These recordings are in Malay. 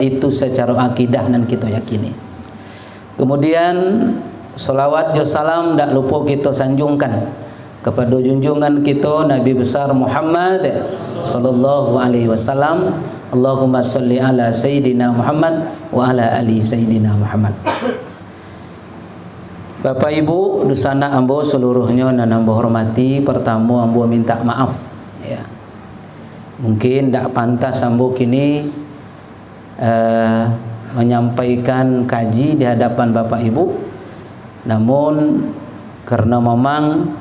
itu secara akidah dan kita yakini. Kemudian salawat dan salam tak lupa kita sanjungkan kepada junjungan kita Nabi besar Muhammad sallallahu alaihi wasallam. Allahumma salli ala sayyidina Muhammad wa ala ali sayyidina Muhammad. Bapak Ibu dusana ambo seluruhnya dan ambo hormati, pertama ambo minta maaf ya. Mungkin tak pantas ambo kini menyampaikan kaji di hadapan Bapak Ibu, namun karena memang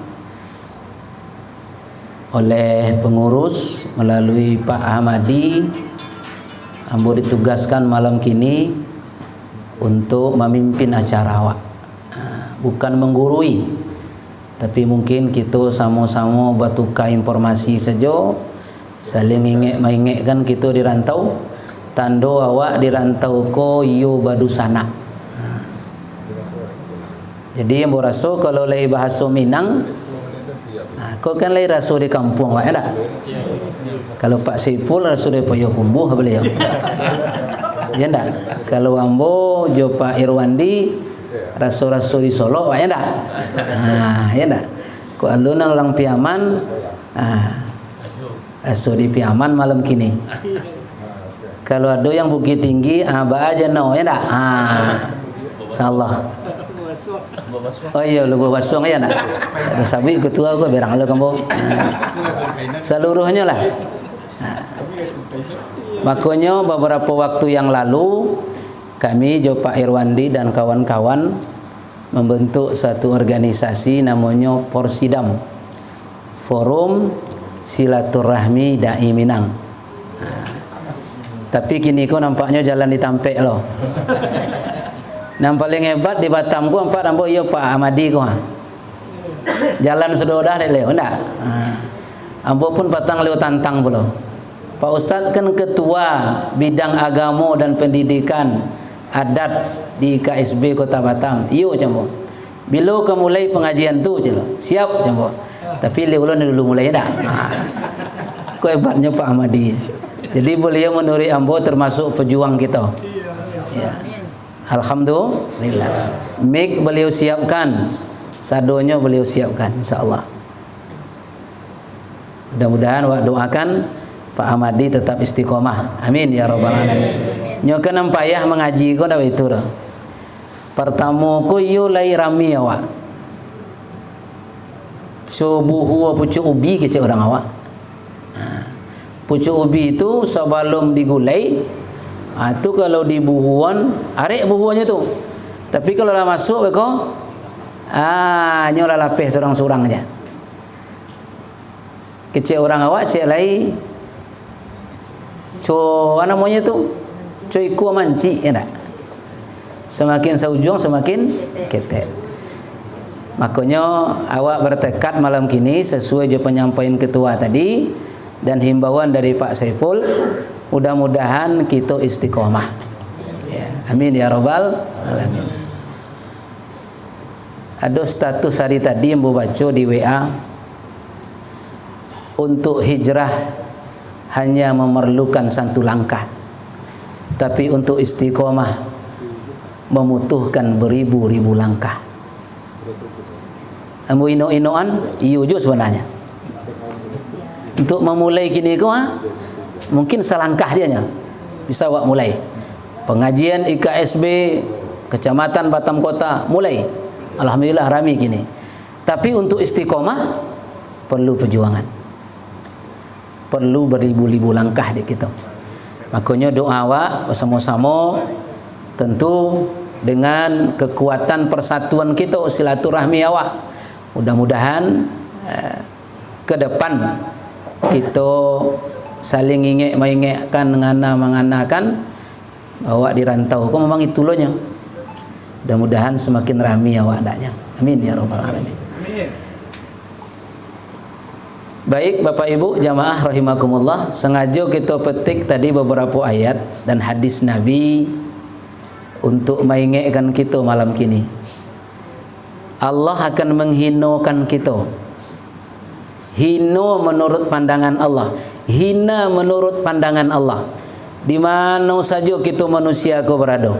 oleh pengurus melalui Pak Ahmadi ambo ditugaskan malam kini untuk memimpin acara awak, bukan menggurui, tapi mungkin kita sama-sama bertukar informasi saja, saling ingek-mengekkan kita di rantau. Tando awak di rantau ko yo badu sana. Jadi yang berasa kalau lagi bahasa Minang, kau kan lagi rasa di kampung awak ya tak? Kalau Pak Sipul rasa di Payakumbuh beliau. Ya tak? Kalau ambo jo Pak Irwandi rasa-rasa di Solo awak ya tak? Ya tak? Ko alun orang Piaman, rasa di Piaman malam kini. Kalau ada yang Bukit Tinggi, ba aja no ya tak? Insyaallah. Oh iya, lu basong ya nak. Ada sabi ketua gua berang lu kamu. Seluruhnya lah. Makanya beberapa waktu yang lalu kami Jo Pak Irwandi dan kawan-kawan membentuk satu organisasi namanya Porsidam, Forum Silaturahmi Dai Minang. Tapi kini ko nampaknya jalan ditampek loh. Yang paling hebat di Batam ko nampak nampak iya Pak Ahmadi ko. Jalan sedodah deh leo ndak. Ambo pun patang leo tantang pula. Pak Ustadz kan ketua bidang agama dan pendidikan adat di KSB Kota Batam. Iyo jambo. Bila ke mulai pengajian tu je lo. Siap jambo. Tapi leo dulu mulai ndak. Ko hebatnya Pak Ahmadi. Jadi beliau menurut ambo termasuk pejuang kita. Ya. Alhamdulillah. Mic beliau siapkan, sadonya beliau siapkan, insyaallah. Mudah-mudahan wa doakan Pak Ahmadi tetap istiqomah. Amin ya rabbal alamin. Nyokan payah mengaji ko dah itu. Pertama ko yo lai rami awak. Subuhu pucuk ubi kecik orang awak. Pucuk ubi itu sebelum digulai, itu kalau di buhuan, arek buhuannya tu. Tapi kalau dah masuk, beko, nyola lapeh sorang-sorang aja. Kecil orang awak, cek lagi, apa namanya tu, coiku manci, ya tak? Semakin seujung, semakin ketek. Makanya awak bertekad malam kini sesuai je penyampaian ketua tadi. Dan himbauan dari Pak Saiful, mudah-mudahan kita istiqomah ya, amin ya rabbal alamin. Ada status hari tadi yang baca di WA, untuk hijrah hanya memerlukan satu langkah, tapi untuk istiqomah membutuhkan beribu-ribu langkah. Ambo ino-inoan iyo jo sebenarnya. Untuk memulai kini ko mungkin selangkah dia bisa awak mulai. Pengajian IKSB Kecamatan Batam Kota mulai. Alhamdulillah rami kini. Tapi untuk istiqomah perlu perjuangan. Perlu beribu-ribu langkah di kita. Makanya doa awak bersama-sama tentu dengan kekuatan persatuan kita, silaturahmi awak. Mudah-mudahan ke depan kita saling ingek-mengekkan mengana-menganakan awak di rantau kok memang itu lohnya. Mudah-mudahan semakin ramai awak adanya. Amin ya rabbal alamin. Baik Bapak Ibu jamaah rahimakumullah, sengaja kita petik tadi beberapa ayat dan hadis Nabi untuk mengingekkan kita malam kini. Allah akan menghinakan kita. Hina menurut pandangan Allah, hina menurut pandangan Allah. di mana saja kita manusia ko berada,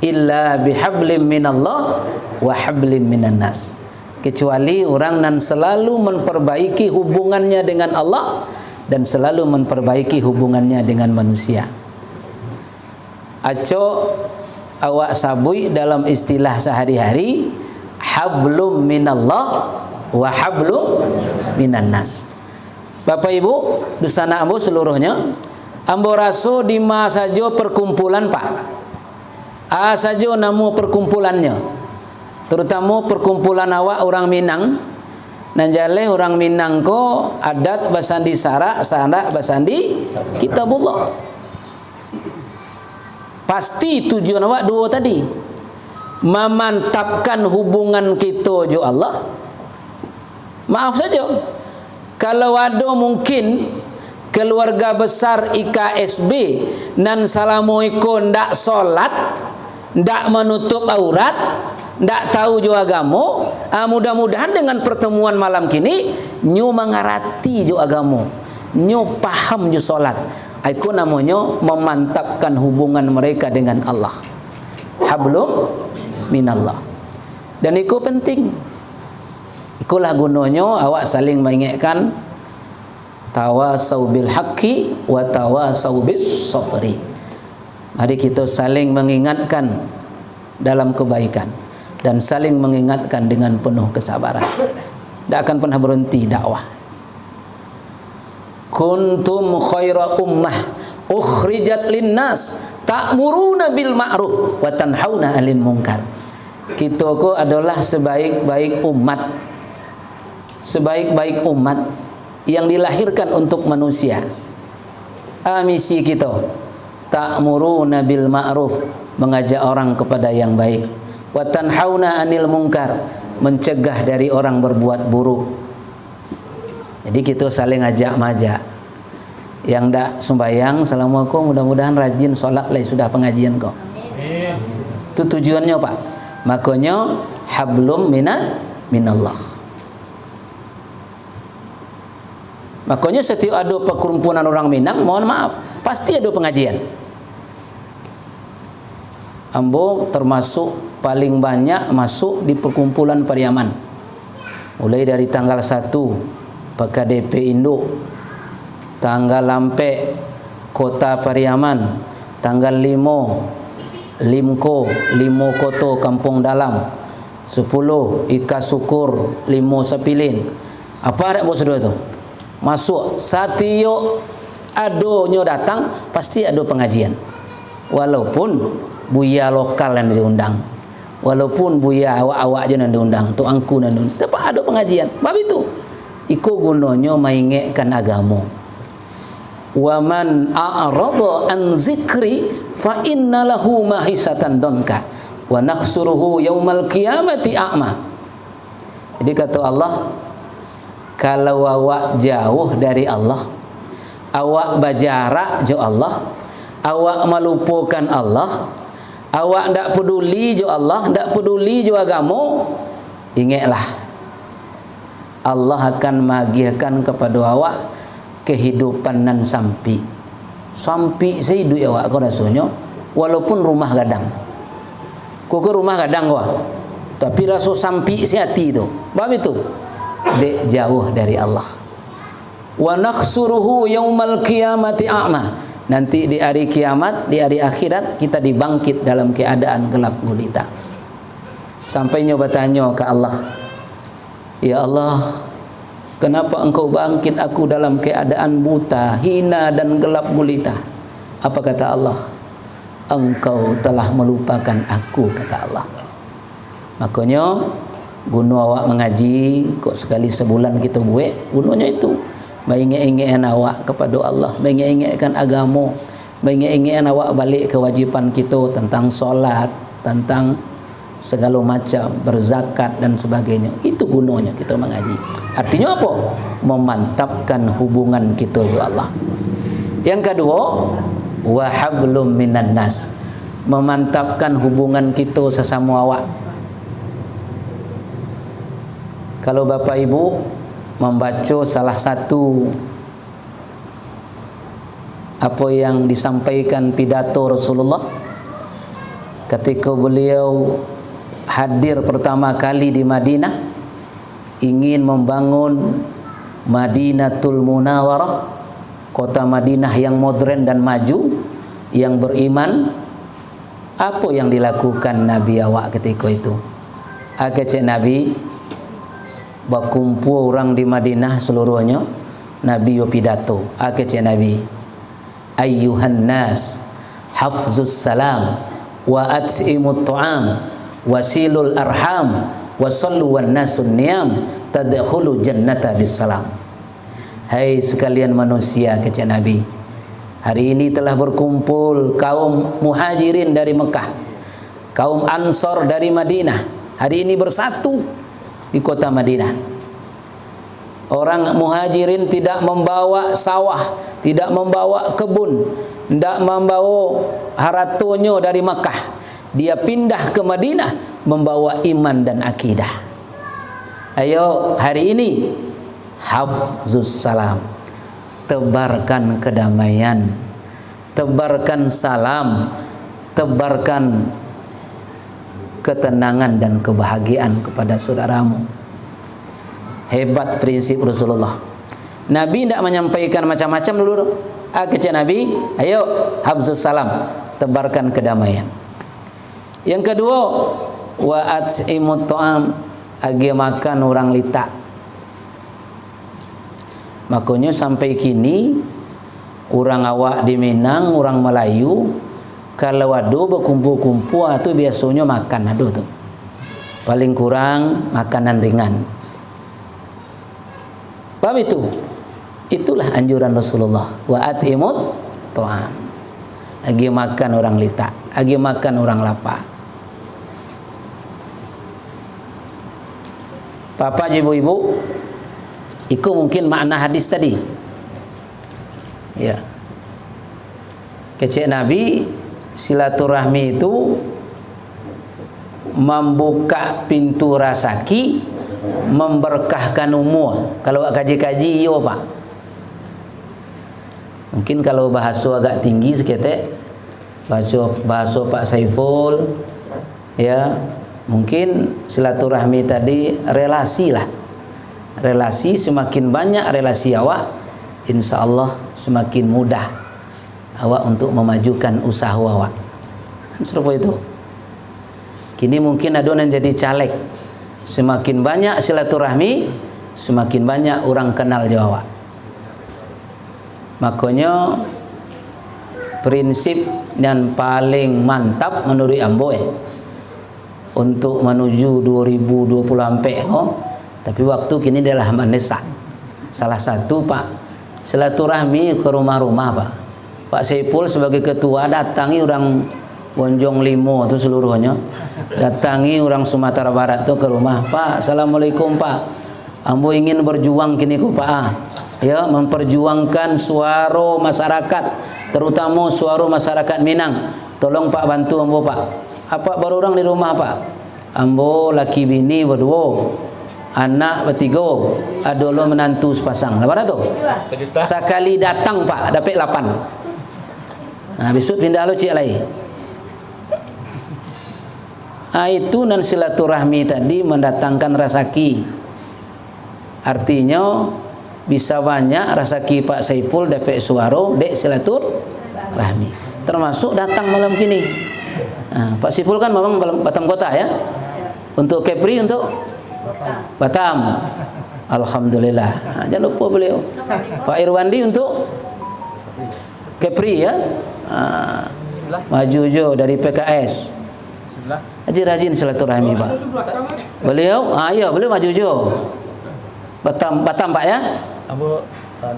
illa bihablim minallah wa hablim minan nas, kecuali orang nan selalu memperbaiki hubungannya dengan Allah dan selalu memperbaiki hubungannya dengan manusia. Aco awak sabui dalam istilah sehari-hari, hablum minallah wa hablum minan nas. Bapak Ibu, dusana ambo seluruhnya, ambo raso di ma saja perkumpulan Pak. Saja namu perkumpulannya. Terutama perkumpulan awak orang Minang. Nanjale orang Minang ko adat basandi sara basandi kitabullah. Pasti tujuan awak dua tadi, memantapkan hubungan kita jo Allah. Maaf saja, kalau ada mungkin keluarga besar IKSB nan salamoiko ndak solat, ndak menutup aurat, ndak tahu jo agama, mudah-mudahan dengan pertemuan malam kini nyu mengarati jo agama, nyu paham jo solat. Itu namanya memantapkan hubungan mereka dengan Allah. Hablum minallah. Dan itu penting. Itulah gunanya awak saling mengingatkan, tawasau bil haqqi wa tawasau bis sabri. Mari kita saling mengingatkan dalam kebaikan dan saling mengingatkan dengan penuh kesabaran. Tidak akan pernah berhenti dakwah. Kuntum khaira ummah ukhrijat linnas ta'muruna bil ma'ruf wa tanhauna 'anil munkar. Kita ko adalah sebaik-baik umat, sebaik-baik umat yang dilahirkan untuk manusia. Misi kita ta'muruna bil ma'ruf, mengajak orang kepada yang baik, wa tanhauna 'anil munkar, mencegah dari orang berbuat buruk. Jadi kita saling ajak majak. Yang ndak sembahyang, assalamualaikum, mudah-mudahan rajin solat lah sudah pengajian kok. Itu tujuannya Pak. Makanya hablum minallah. Makanya setiap ada perkumpulan orang Minang, mohon maaf, pasti ada pengajian. Ambo termasuk paling banyak masuk di perkumpulan Pariaman. Mulai dari tanggal 1 PKDP Induk, tanggal lampe Kota Pariaman, tanggal 5 Limko, Limo Koto Kampung Dalam, 10 Ika Syukur, Limo Sapilin. Apa ada bos itu? Masuk satio adonyo datang, pasti ada pengajian. Walaupun buya lokal yang diundang, walaupun buya awak-awak je yang diundang, tu angku yang diundang, tapi ada pengajian. Bab itu iku gunanya mengingatkan agama. Wa man a'rada an zikri fa inna lahu mahisatan donka wa nahsuruhu yaumal qiyamati a'ma. Jadi kata Allah, kalau awak jauh dari Allah, awak berjarak jo Allah, awak melupakan Allah, awak ndak peduli jo Allah, ndak peduli jo agama, ingatlah Allah akan magiakan kepada awak kehidupan nan sampi saya hidup awak kau rasanya, walaupun rumah gadang kau ke rumah gadang kau, tapi rasa sampi si hati itu. Bab itu dek jauh dari Allah. Wa nakhsuruhu yaumal qiyamati a'ma. Nanti di hari kiamat, di hari akhirat, kita dibangkit dalam keadaan gelap gulita. Sampai nyoba tanya ke Allah, ya Allah, kenapa engkau bangkit aku dalam keadaan buta, hina dan gelap gulita? Apa kata Allah? Engkau telah melupakan aku, kata Allah. Makanya guna awak mengaji, kok sekali sebulan kita buat, gunanya itu mengingat-ingatkan awak kepada Allah, mengingat-ingatkan agama, mengingat-ingatkan awak balik kewajiban kita tentang solat, tentang segala macam, berzakat dan sebagainya. Itu gunanya kita mengaji. Artinya apa? Memantapkan hubungan kita dengan Allah. Yang kedua, wa hablum minan nas, memantapkan hubungan kita sesama awak. Kalau Bapak Ibu membaca salah satu apa yang disampaikan pidato Rasulullah ketika beliau hadir pertama kali di Madinah, ingin membangun Madinatul Munawwarah, kota Madinah yang modern dan maju, yang beriman. Apa yang dilakukan Nabi awak ketika itu? Cek Nabi berkumpul orang di Madinah seluruhnya, Nabi yo pidato. Cek Nabi, ayyuhan nas hafzus salam wa at'imut ta'am wasilul arham wa sallu wan nasun niyam tadkhulu jannata bisalam. Hai sekalian manusia, kata Nabi, hari ini telah berkumpul kaum muhajirin dari Mekah, kaum ansor dari Madinah, hari ini bersatu di kota Madinah. Orang muhajirin tidak membawa sawah, tidak membawa kebun, tidak membawa haratonya dari Mekah. Dia pindah ke Madinah membawa iman dan akidah. Ayo hari ini hafzus salam, tebarkan kedamaian, tebarkan salam, tebarkan ketenangan dan kebahagiaan kepada saudaramu. Hebat prinsip Rasulullah. Nabi tidak menyampaikan macam-macam dulu. Kata Nabi, ayo hafzus salam, tebarkan kedamaian. Yang kedua, wa at'imut ta'am, agi makan orang litak. Makanya sampai kini orang awak di Minang, orang Melayu, kalau ada berkumpul-kumpul itu biasanya makan ada tu. Paling kurang makanan ringan. Paham itu? Itulah anjuran Rasulullah. Wa at'imut ta'am. Agi makan orang litak, agi makan orang lapar. Bapak, ibu-ibu, itu mungkin makna hadis tadi. Ya. Kecek Nabi, silaturahmi itu membuka pintu rezeki, memberkahkan umur. Kalau kaji-kaji yo Pak. Mungkin kalau bahasa agak tinggi seketek, bahasa Pak Saiful, ya, mungkin silaturahmi tadi relasi lah. Relasi, semakin banyak relasi awak, insya Allah semakin mudah awak untuk memajukan usaha awak. Seperti itu. Kini mungkin ada yang jadi caleg. Semakin banyak silaturahmi, semakin banyak orang kenal Jawa. Makanya prinsip yang paling mantap menurut ambo untuk menuju 2020 sampai tapi waktu kini adalah mendesak. Salah satu Pak, silaturahmi ke rumah-rumah Pak. Pak Saiful sebagai ketua datangi orang Bonjong Limo itu seluruhnya, datangi orang Sumatera Barat itu ke rumah. Pak, assalamualaikum Pak, ambo ingin berjuang kini ku Pak, ya, memperjuangkan suara masyarakat, terutama suara masyarakat Minang. Tolong Pak bantu ambo Pak. Apa baru orang di rumah Pak? Ambo laki bini berdua, anak bertiga, ada lo menantu sepasang. Berapa tu? Sekali datang Pak dapat 8. Nah, besok pindah lo cik lagi. Itu nan silaturahmi tadi mendatangkan rezeki. Artinya bisa banyak rezeki Pak Saiful dapat suara dek silaturahmi. Termasuk datang malam kini. Nah, Pak Saiful kan memang Batam kota ya. Untuk Kepri untuk Batam. Alhamdulillah. Nah, jangan lupa beliau. Pak Irwandi untuk Kepri ya. Maju jo dari PKS. Rajin silaturahmi Pak. Beliau, ya beliau maju jo. Batam Pak ya. Abu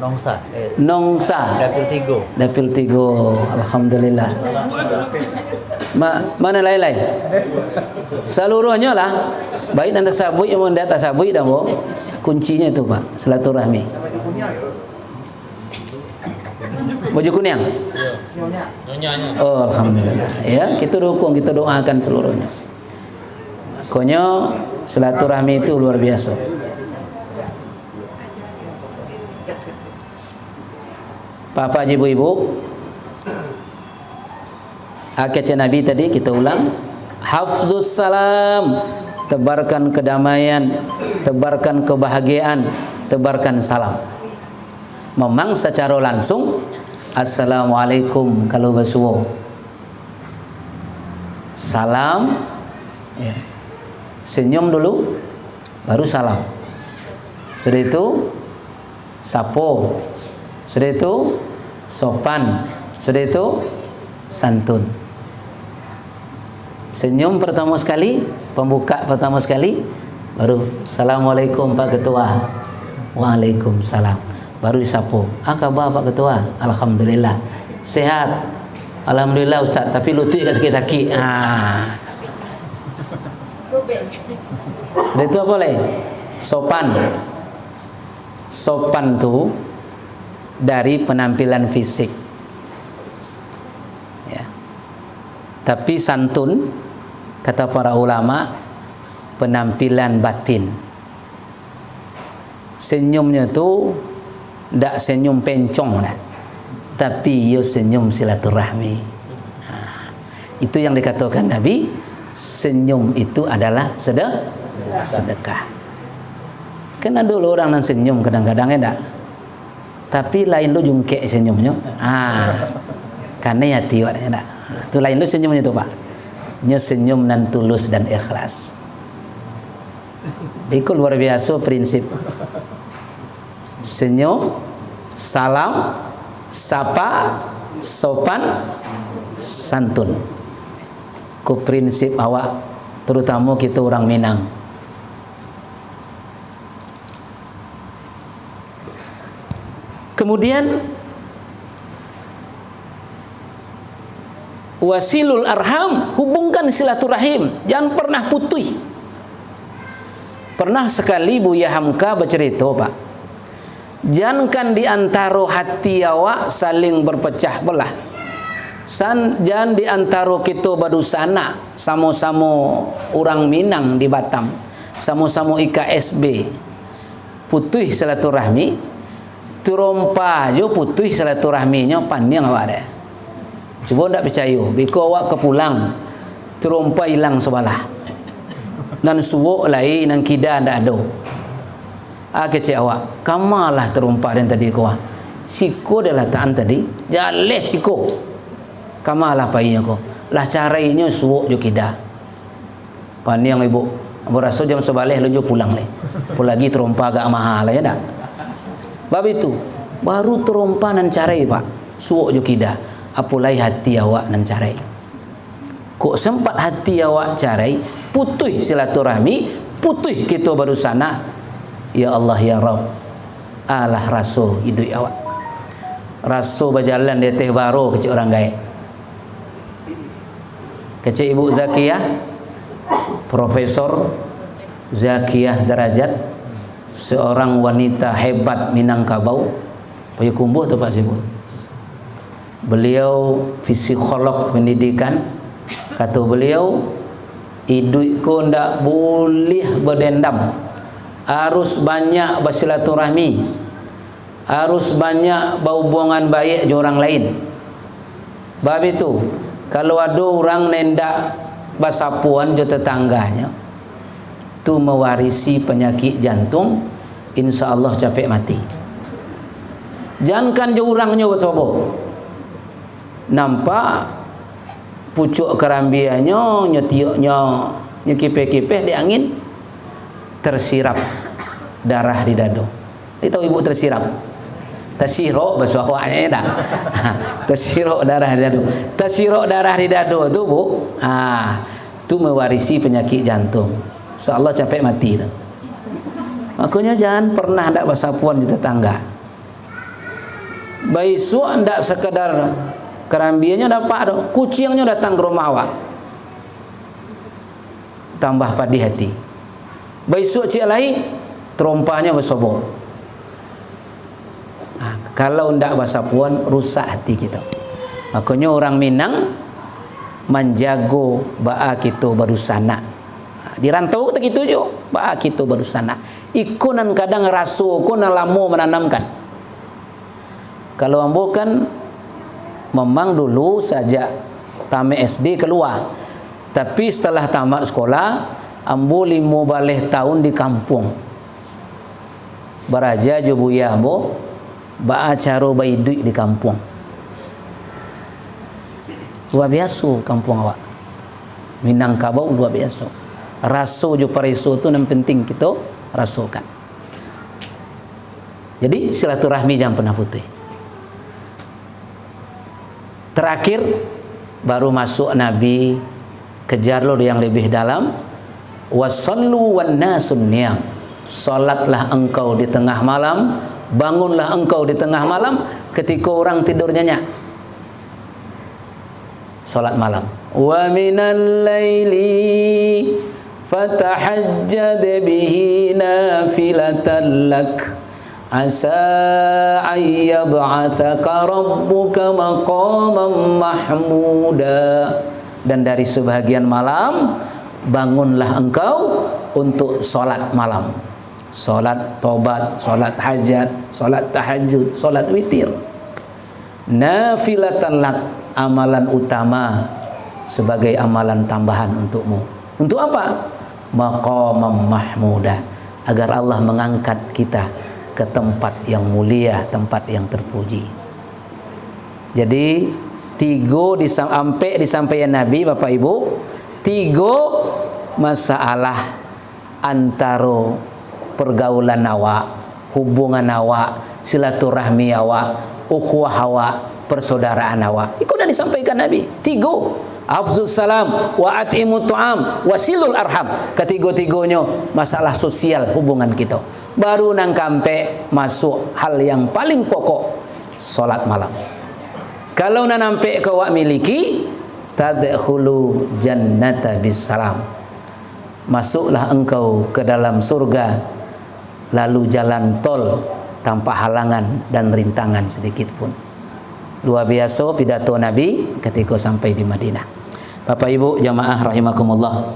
Nongsa. Nongsa. Dapil 3. Alhamdulillah. Mana lain-lain? Seluruhnya lah. Baik anda sabui yang mendata sabui dah bo. Kuncinya itu Pak, silaturahmi. Baju kuning. Oh, alhamdulillah. Ya, kita dukung, kita doakan seluruhnya. Pokoknya silaturahmi itu luar biasa. Bapak, ibu-ibu, Kata Nabi tadi kita ulang, hafzus salam, tebarkan kedamaian, tebarkan kebahagiaan, tebarkan salam. Memang secara langsung assalamualaikum kalau bersuara. Salam, ya. Senyum dulu, baru salam. Sudah itu sapo, sudah itu sopan, sudah itu santun. Senyum pertama sekali, pembuka pertama sekali, baru assalamualaikum Pak Ketua. Waalaikumsalam. Baru disapu. Khabar Pak Ketua? Alhamdulillah. Sehat. Alhamdulillah Ustaz, tapi lutut kat sakit-sakit. Sudah itu apa lagi? Sopan. Sopan tu dari penampilan fisik. Ya. Tapi santun, kata para ulama, penampilan batin. Senyumnya tu tak senyum pencong dah, tapi ia senyum silaturahmi. Itu yang dikatakan Nabi, senyum itu adalah sedekah. Kan ada orang yang senyum kadang-kadang tak, tapi lain lu jungkek senyumnya. Karena hati awaknya tak. Itu lain lu senyumnya tu Pak. Nya senyum nan tulus dan ikhlas. Itu luar biasa prinsip. Senyum, salam, sapa, sopan, santun. Ku prinsip awak, terutama kita orang Minang. Kemudian wasilul arham, hubungkan silaturahim, jangan pernah putus. Pernah sekali Buya Hamka bercerita Pak, jangankan di antara hati awak saling berpecah belah. Jangan di antara kita badusana, sama-sama orang Minang di Batam, sama-sama IKSB, putus silaturahmi, terompa jo putus silaturahminya pandang awak ada. Cuba tak percaya, bila awak kepulang, terompa hilang sebelah. Dan suwok lain dan kida tak ada. Kecik awak, kamalah terompa dan tadi kau. Siko dah lataan tadi, jaleh siko. Kamalah painya kau. Lah carainya suwok jo kida. Pandang ibu, berasa jam sebaleh lu jo pulang leh. Apalagi terompa agak mahal ya tak? Bab itu baru terompa nan carai Pak, suwok jo kida. Apalagi hati awak nan carai. Kok sempat hati awak carai, putus silaturahmi, putus kita baru sana. Ya Allah ya Rabb, alah rasul hidup awak. Rasul berjalan di teh baru kecik orang gaib. Kecik Ibu Zakiyah, Profesor Zakiyah Derajat, seorang wanita hebat Minangkabau, Payakumbuh tu Pak Sibul. Beliau psikolog pendidikan. Kata beliau, hidupku ndak boleh berdendam, harus banyak bersilaturahmi, harus banyak berhubungan baik dengan orang lain. Bab itu, kalau ada orang nendak bersapuan dengan tetangganya, tu mewarisi penyakit jantung, insya Allah capek mati. Jangankan je orangnya bertobat, nampak pucuk kerambiannya, nyetiuknya, nyekipeh-kipeh di angin, tersirap darah di dada. Tahu ibu tersirap? Tersirok bahasa awaknya tak? Tersirok darah di dada. Tersirok darah di dada tu Bu, tu mewarisi penyakit jantung. Insya-Allah capek mati tu. Makanya jangan pernah ndak bersapuan di tetangga. Baisuk ndak sekedar kerambiannya dapat ada, kucingnya datang ke rumah awak, tambah pedih hati. Besok cik lain terompanya bersobor. Kalau ndak bersapuan, rusak hati kita. Makanya orang Minang menjago ba'a kita berusana. Di rantau kita gitu je, ba'a kita berusana. Ikunan kadang rasu ko lama menanamkan. Kalau ambo kan memang dulu saja tamat SD keluar. Tapi setelah tamat sekolah, ambo 15 tahun di kampung. Baraja jo buya ambo ba acara bai duit di kampung. Luar biasa kampung awak. Minangkabau luar biasa. Raso jo pariso tu yang penting kita rasokan. Jadi silaturahmi jangan pernah putih. Terakhir baru masuk Nabi, kejar lo yang lebih dalam. Wasallu wan nasun niyam. Salatlah engkau di tengah malam, bangunlah engkau di tengah malam ketika orang tidur nyenyak. Salat malam. Wa minal laili fatahajjad bihi nafilatan lak asa ayyab'athaka rabbuka maqaman mahmuda. Dan dari sebahagian malam bangunlah engkau untuk solat malam, solat tobat, solat hajat, solat tahajud, solat witir. Nafilatan lak, amalan utama sebagai amalan tambahan untukmu. Untuk apa? Maqaman mahmuda, agar Allah mengangkat kita ke tempat yang mulia, tempat yang terpuji. Jadi sampai disampaikan Nabi, Bapak Ibu, 3 masalah antara pergaulan awak, hubungan awak, silaturahmi awak, ukhuwah awak, persaudaraan awak. Itu sudah disampaikan Nabi. 3. Afzus salam wa at'imut tu'am wasilul arham. Ketiga-tiganya masalah sosial hubungan kita. Baru nang kampe masuk hal yang paling pokok, solat malam. Kalau nak nampak kau miliki, tadkhulu jannata bisalam. Masuklah engkau ke dalam surga lalu jalan tol tanpa halangan dan rintangan sedikit pun. Luar biasa pidato Nabi ketika sampai di Madinah. Bapak Ibu jamaah rahimakumullah.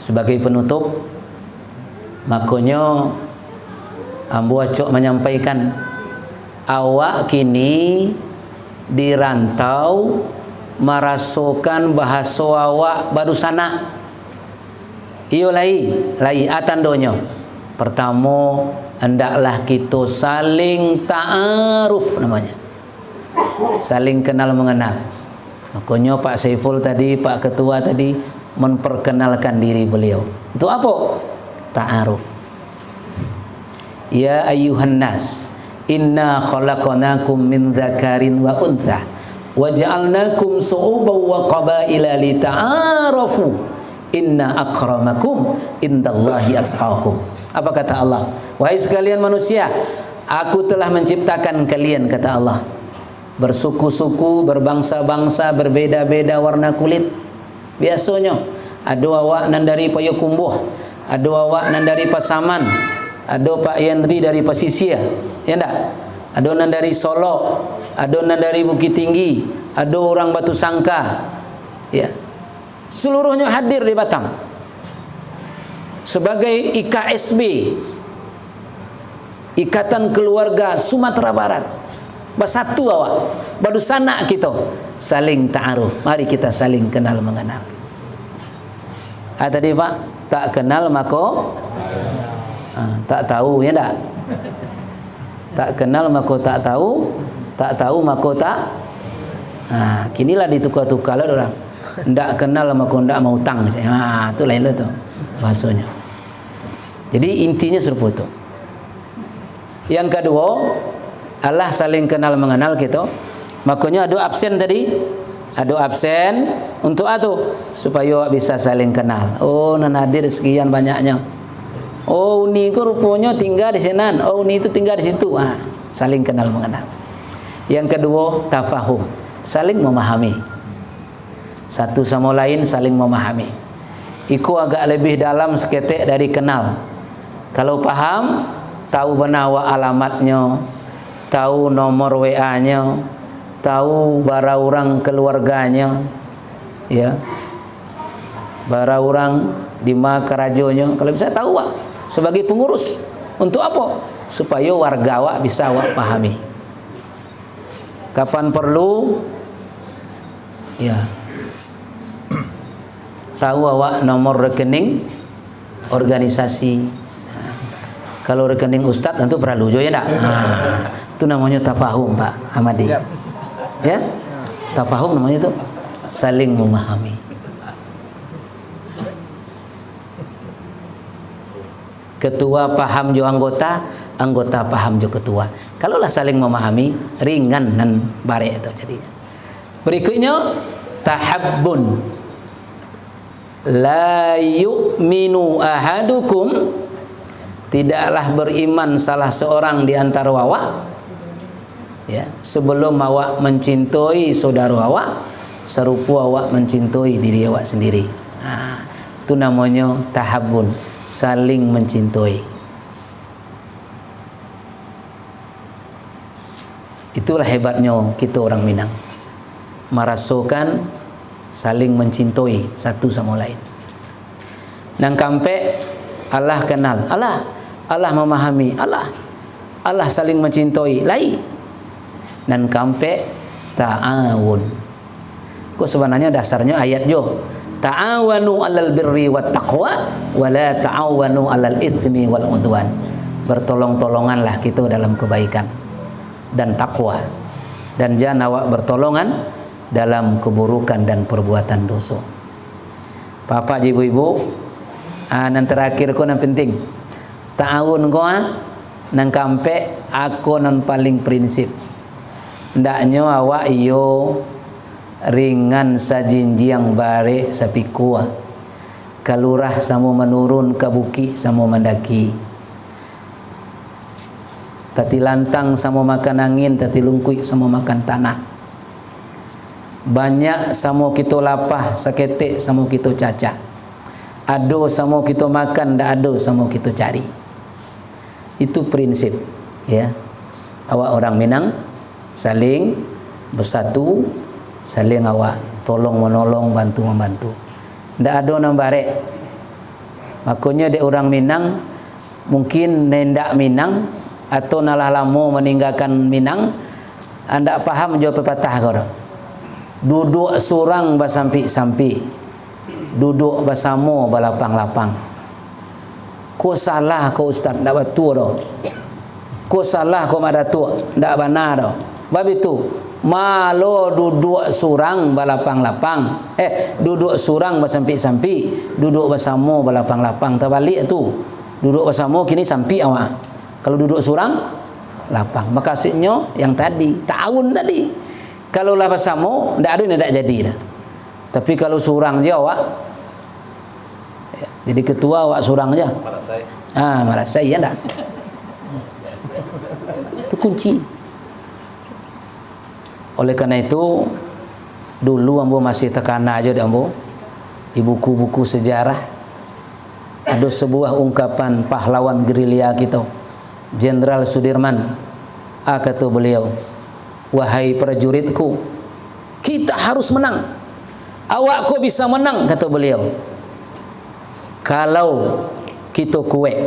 Sebagai penutup, makanya ambo acok menyampaikan, awak kini di rantau merasakan bahasa awak baru sana. Iyo lai atandonya. Pertama, hendaklah kita saling ta'aruf namanya. Saling kenal mengenal. Makanya Pak Saiful tadi, Pak Ketua tadi memperkenalkan diri beliau. Untuk apa? Ta'aruf. Ya ayyuhan nas, inna khalaqnakum min dzakarin wa untha wa ja'alnakum su'uban wa qabaila lita'arafu inna akramakum indallahi atqakum. Apa kata Allah? Wahai sekalian manusia, aku telah menciptakan kalian, kata Allah, bersuku-suku, berbangsa-bangsa, berbeda-beda warna kulit. Biasanya ada awak nan dari Payakumbuh, ada awak nan dari Pasaman, ada Pak Yandri dari Pasisia, ya enggak? Ada nan dari Solo, ada nan dari Bukit Tinggi, ada orang Batu Sangka, ya. Seluruhnya hadir di Batam sebagai IKSB, Ikatan Keluarga Sumatera Barat. Bersatu awak, baru sana kita saling ta'aruf. Mari kita saling kenal mengenal. Tadi Pak, tak kenal maka tak tahu, ya tak? Tak kenal maka tak tahu maka tak. Kinilah ditukar-tukar lah orang. Ndak kenal maka ndak mau utang. Itu lain lah tu bahasanya. Jadi intinya serupa tu. Yang kedua, Allah saling kenal mengenal kita. Makanya ada absen tadi, ada absen untuk itu supaya bisa saling kenal. Oh, nan hadir sekian banyaknya. Oh, ini ku rupanya tinggal di sana. Oh, ini itu tinggal di situ. Saling kenal mengenal. Yang kedua, tafahum, saling memahami. Satu sama lain saling memahami. Iku agak lebih dalam seketik dari kenal. Kalau paham, tahu benar alamatnya, tahu nomor WA-nya, tahu bara orang keluarganya, ya, bara orang di mana kerajonya. Kalau bisa tahu Wak, sebagai pengurus. Untuk apa? Supaya warga Wak bisa Wak pahami. Kapan perlu, ya, tahu awak nomor rekening organisasi. Kalau rekening ustaz tentu perlu jo ya enggak? Itu namanya tafahum Pak Hamadi. Ya? Tafahum namanya itu saling memahami. Ketua paham jo anggota, anggota paham jo ketua. Kalaulah saling memahami, ringan dan bare itu jadinya. Berikutnya tahabbun. La yu'minu ahadukum, tidaklah beriman salah seorang di antara awak ya, sebelum awak mencintai saudara awak serupa awak mencintai diri awak sendiri. Itu namanya tahabbun, saling mencintai. Itulah hebatnya kita orang Minang, merasakan saling mencintai satu sama lain. Nang kampe Allah kenal, Allah memahami, Allah saling mencintai lai. Dan kampe ta'awun. Kok sebenarnya dasarnya ayat jo, ta'awanu 'alal birri wat taqwa wa la ta'awanu 'alal itsmi wal udwan. Bertolong-tolonganlah kita dalam kebaikan dan takwa, dan jangan awak bertolongan dalam keburukan dan perbuatan dosa. Bapak ibu-ibu, nan terakhir ko nan penting. Ta'awun ko nang kampe aku nan paling prinsip. Ndaknya awak iyo ringan sajinjiang bare sapikua. Kalurah samo menurun ke buki samo mendaki. Tati lantang samo makan angin, tati lungkui samo makan tanah. Banyak samo kita lapah, sakete samo kita caca. Ado samo kita makan, ndak ado samo kita cari. Itu prinsip ya. Awak orang Minang saling bersatu, saling awak tolong menolong, bantu membantu. Ndak ado nambare. Makanya de orang Minang mungkin nendak Minang atau nalah lamo meninggalkan Minang, anda paham jawab pepatah kau. Duduk surang basampi-sampi, duduk basamo balapang-lapang. Ko salah ko ustaz ndak betul dah. Ko salah ko madatuk ndak benar dah. Bab itu malo duduk surang balapang-lapang, duduk surang basampi-sampi, duduk basamo balapang-lapang. Terbalik tu. Duduk basamo kini sampi awak. Kalau duduk surang lapang. Maksudnya yang tadi, ta'awun tadi. Kalau lah bersama, ndak ada ndak jadi dah. Tapi kalau surang je awak, ya, jadi ketua awak surang aja. Marasai ya ndak. Itu kunci. Oleh karena itu, dulu ambo masih tekana aja dah ambo. Di buku-buku sejarah ada sebuah ungkapan pahlawan gerilya kita, Jenderal Sudirman. Kata beliau, wahai prajuritku, kita harus menang. Awak kok bisa menang, kata beliau, kalau kita kuat.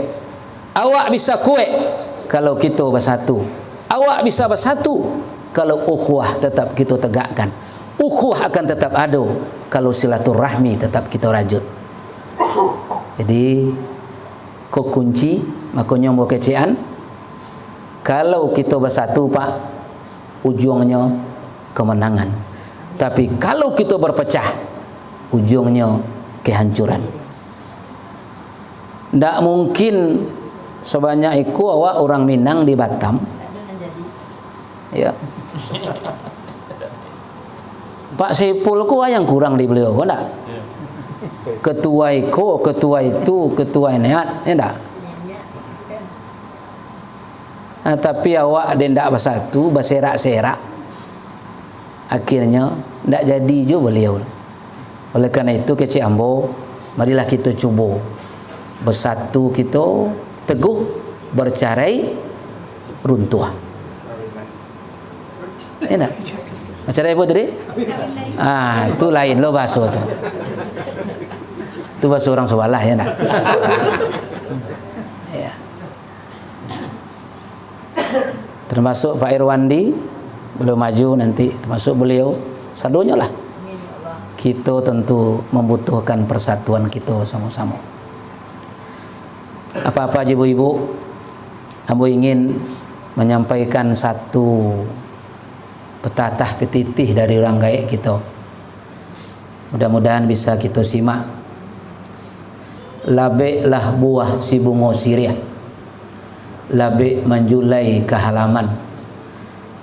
Awak bisa kuat kalau kita bersatu. Awak bisa bersatu kalau ukhuwah tetap kita tegakkan. Ukhuwah akan tetap ada kalau silaturahmi tetap kita rajut. Jadi kok kunci makanya mau kecean. Kalau kita bersatu Pak, ujungnya kemenangan. Tapi kalau kita berpecah, ujungnya kehancuran. Tidak mungkin sebanyak itu awak orang Minang di Batam. Ya. Pak Sepul ku yang kurang di beliau, kan tak? Ketua iko, ketua itu, ketua ini, ya tak? Tapi awak dia tidak bersatu, berserak-serak, akhirnya tidak jadi juga beliau. Oleh karena itu kecik ambo, marilah kita cuba bersatu, kita teguh, bercerai runtuh. Enak. Bercerai apa tadi? Itu lain lo bahasa tu. Itu bahasa orang sebelah ya nak. Ya. Termasuk Pak Irwandi belum maju nanti, termasuk beliau sadonya lah kita tentu membutuhkan persatuan kita sama-sama. Apa-apa ibu-ibu, ambo ingin menyampaikan satu petatah petitih dari orang gaib kita. Mudah-mudahan bisa kita simak. Labeklah buah si bunga sirih, labek menjulai ke halaman,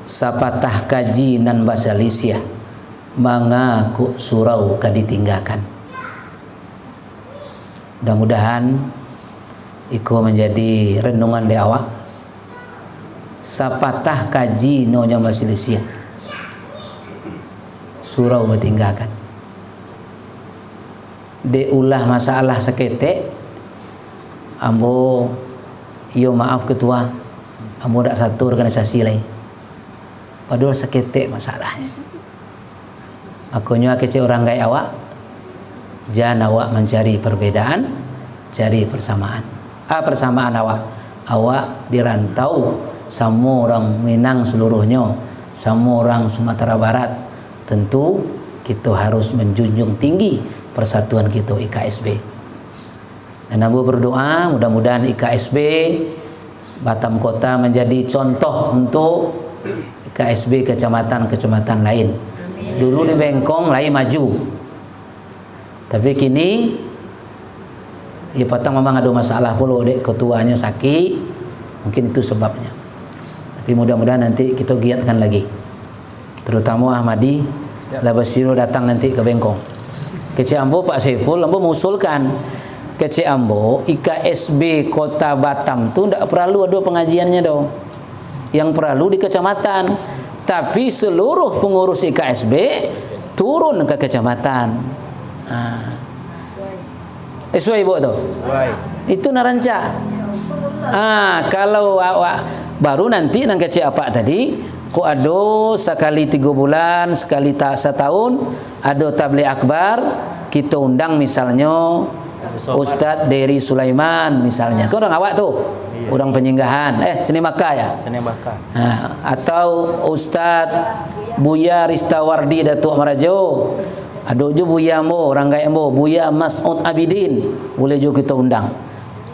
sapatah kaji nan bahasa Lisia, mengaku surau kaditinggakan. Mudah-mudahan iku menjadi renungan di awak. Sapatah kaji nonya bahasa Lisia, surau bertinggalkan. Diulah masalah seketek, ambo yo maaf ketua, ambo dak satu organisasi lain. Padahal seketek masalahnya. Aku nyoa kece orang gaya awak, jangan awak mencari perbedaan, cari persamaan. Persamaan awak dirantau sama orang Minang seluruhnya, sama orang Sumatera Barat. Tentu kita harus menjunjung tinggi persatuan kita IKSB. Dan ambo berdoa mudah-mudahan IKSB Batam Kota menjadi contoh untuk IKSB kecamatan-kecamatan lain. Dulu di Bengkong lain maju, tapi kini ya Patang memang ada masalah pula, dek ketuanya sakit, mungkin itu sebabnya. Tapi mudah-mudahan nanti kita giatkan lagi, terutama Ahmadi Labasiro datang nanti ke Bengkong. Kece Ambo Pak Saiful, Ambo mengusulkan Kece Ambo IKSB Kota Batam tu tidak perlu ada pengajiannya dong. Yang perlu di kecamatan, tapi seluruh pengurus IKSB turun ke kecamatan. Sesuai ibu tu. Itu naranca. Kalau awak baru nanti nang kece apa tadi, ku ado sekali 3 bulan, sekali tak setahun, ado tabligh akbar, kita undang misalnya Ustadz Dery Sulaiman misalnya. Kau orang awak tuh, orang penyinggahan, Seni Makkah ya? Seni Makkah. Atau Ustadz Buya Ristawardi Datuk Marajo, ada juga Buya Mo, orang gaya Mo, Buya Mas'ud Abidin, boleh juga kita undang,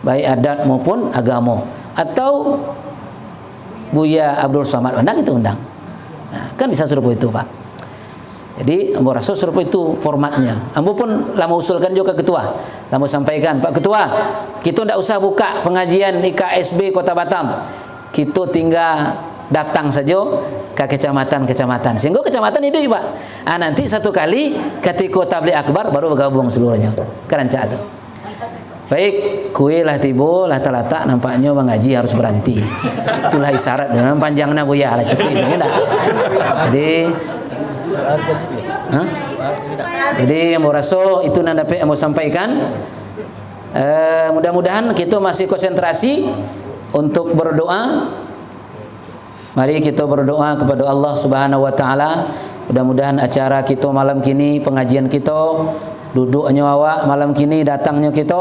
baik adat maupun agama. Atau Buya Abdul Somad, undang kita undang. Kan bisa serupa itu Pak. Jadi ambo rasa serupa itu formatnya. Ambo pun lama usulkan juga ke ketua, lama sampaikan, Pak Ketua, kita tidak usah buka pengajian IKSB Kota Batam, kita tinggal datang saja ke kecamatan-kecamatan, sehingga kecamatan itu Pak. Nanti satu kali ketika tabligh akbar baru bergabung seluruhnya. Keranca itu. Baik, kue lah tiba, lah talatak, nampaknya mengaji harus berhenti. Itulah isyarat dengan panjangnya buya lah cukup itu, enggak? Jadi mau raso itu nanda mau sampaikan. Mudah-mudahan kita masih konsentrasi untuk berdoa. Mari kita berdoa kepada Allah Subhanahu wa taala. Mudah-mudahan acara kita malam kini, pengajian kita, duduknya awak malam kini, datangnya kita,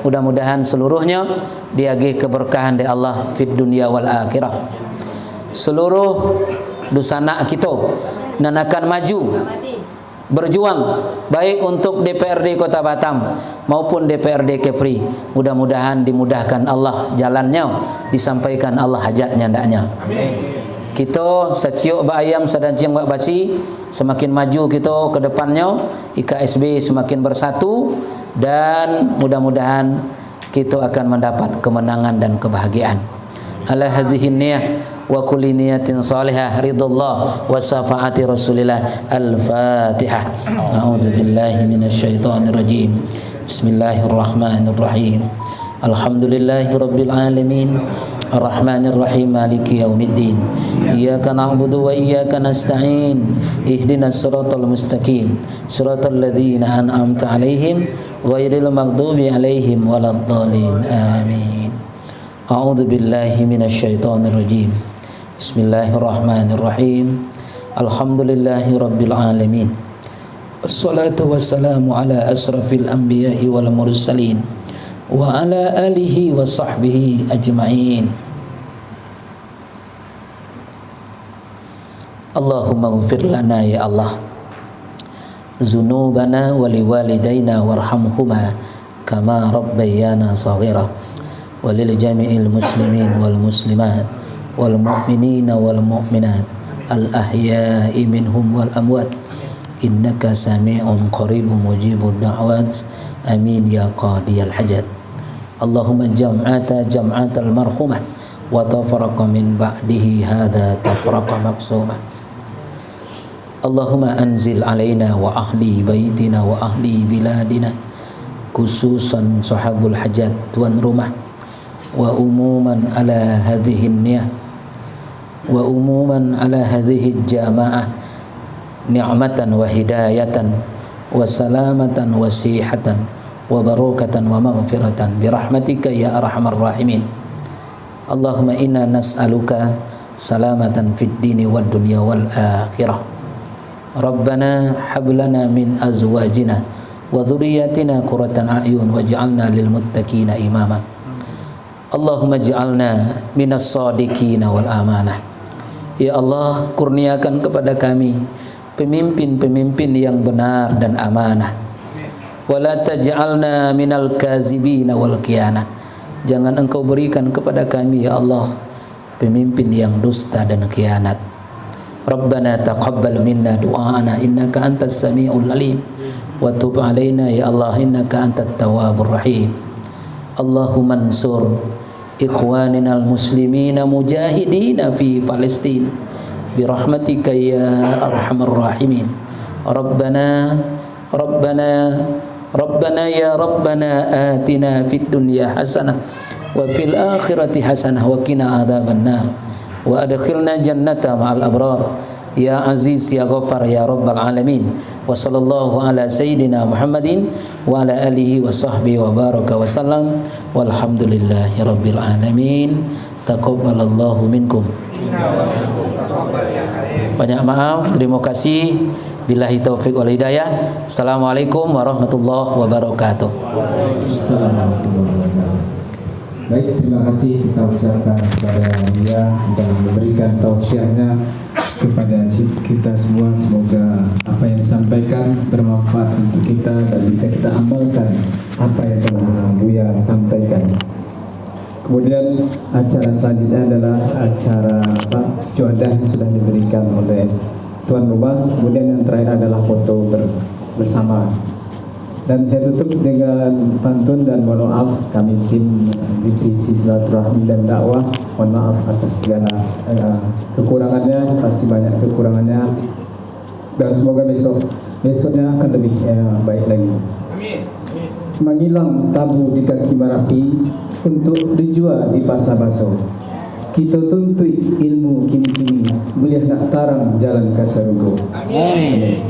mudah-mudahan seluruhnya diagih keberkahan dari Allah fid dunya wal akhirah. Seluruh dusana kita nan akan maju berjuang baik untuk DPRD Kota Batam maupun DPRD Kepri, mudah-mudahan dimudahkan Allah jalannya, disampaikan Allah hajatnya ndaknya. Kita seciuk bayam sadancing bak baci, semakin maju kita ke depannya, IKSB semakin bersatu, dan mudah-mudahan kita akan mendapat kemenangan dan kebahagiaan. Ala hadhihi niyyah wa kulli niyatin salihah ridallah wa syafaati Rasulillah. Al-Fatihah. A'udzu billahi minasyaitonir rajim. Bismillahirrahmanirrahim. Alhamdulillahi rabbil alamin. Ar-Rahmanir Rahim, Maliki Yaumiddin. Iyyaka na'budu wa iyyaka nasta'in. Ihdinas siratal mustaqim, siratal ladzina an'amta 'alaihim ghairil maghdubi 'alaihim waladdallin. Amin. A'udzu billahi minasyaitonir rajim. Bismillahirrahmanirrahim. Alhamdulillahi rabbil alamin. Wassalatu wassalamu ala asrafil anbiya'i wal mursalin wa ala alihi wa sahbihi ajma'in. Allahumma ighfir lana ya Allah ذنوبنا ولوالدينا وارحمهما كما ربيانا صغيرا وللجميع المسلمين والمسلمات والمؤمنين والمؤمنات الأحياء منهم والأموات إنك سميع قريب مجيب الدعوات آمين يا قاضي الحاجات اللهم جمعة المرحومة وتفرق من بعده هذا تفرق مقسومة اللهم أنزل علينا وأهلي بيتنا وأهلي بلادنا خصوصا صحاب الحاجات tuan rumah وأموما على هذه النية وأموما على هذه الجماعة نعمة وهداية وسلامة وسيحة وبركة ومغفرة برحمتك يا أرحم الراحمين اللهم إنا نسألك سلامة في الدين والدنيا والآخرة ربنا هب لنا من أزواجنا وذرياتنا قرة أعين واجعلنا للمتقين إماما اللهم اجعلنا من الصادقين والأمانة Ya Allah, kurniakan kepada kami pemimpin-pemimpin yang benar dan amanah. Wala taj'alna minal kazibina wal khianah. Jangan Engkau berikan kepada kami ya Allah pemimpin yang dusta dan khianat. Rabbana taqabbal minna du'aana innaka antas samiul alim wa tub alaina ya Allah innaka antat tawwabur rahim. Allahumma ansur ikhwanina al-muslimina mujahidina fi Palestin birahmatika ya arhamar rahimin Rabbana ya Rabbana atina fid dunya hasanah wa fil akhirati hasanah wa qina adzaban nar wa adkhilna jannata ma'al abrar ya aziz ya ghaffar ya rabbal alamin wa sallallahu ala sayyidina Muhammadin wa ala alihi wa sahbihi wa baraka wa sallam walhamdulillahi rabbil alamin taqabbalallahu minkum. Banyak maaf, terima kasih. Billahi taufik wal hidayah. Assalamualaikum warahmatullahi wabarakatuh. Baik, terima kasih kita ucapkan kepada dia dan memberikan tausiahnya kepada kita semua. Semoga apa yang disampaikan bermanfaat untuk kita dan bisa kita amalkan apa yang telah Buya sampaikan. Kemudian acara selanjutnya adalah acara juadah yang sudah diberikan oleh tuan rumah. Kemudian yang terakhir adalah foto bersama. Dan saya tutup dengan pantun dan mohon maaf kami tim divisi silaturahmi dan dakwah. Mohon maaf atas segala kekurangannya, pasti banyak kekurangannya. Dan semoga besoknya akan lebih baik lagi. Mengilang tabu di kaki Marapi untuk dijual di pasar baso. Kita tuntut ilmu kini-kini, melihat nak tarang jalan Kasarugo. Amin.